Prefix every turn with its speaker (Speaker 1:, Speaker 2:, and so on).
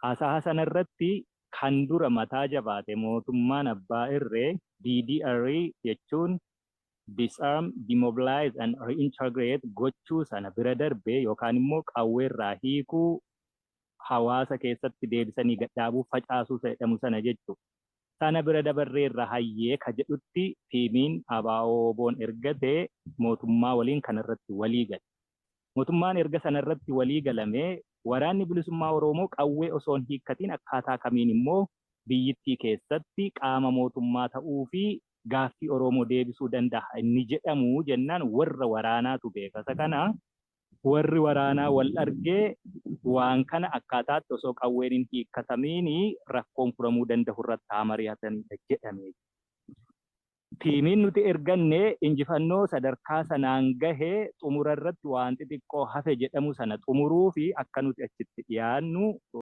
Speaker 1: haasaa sanarratti kan dura mataa jabaate mootummaan abbaa irree DDR jechuun disarm, demobilize and reintegrate gochuu sana bira darbee yookaan immoo qawweerraa hiikuu hawaasa keessatti deebisanii gadhaabuuf facaasuu jedhamu sana jechuudha. Sana bira dabarreerra hayyee ka jedhutti tiimiin ABO'n ergatee mootummaa waliin kanarratti walii gale. Mootummaan erga sanarratti walii galamee waraanni bilisummaa Oromoo qawwee osoo hin hiikkatiin akkaataa kamiin immoo biyyittii keessatti qaama mootummaa ta'uu fi gaaffii Oromoo deebisuu danda'a inni jedhamu jennaan warra waraanaatu beekasa kana warri waraanaa wal argee waan kana akkaataatti osoo qawween hin hiikkatamiin rakkoon furamuu danda'u irratti haa mari'atanidha jedhame. Tiimiin nuti erganne injifannoo sadarkaa sanaan gahee xumura irratti waan xixiqqoo hafe jedhamu sana xumuruu fi akka nuti achitti dhiyaannu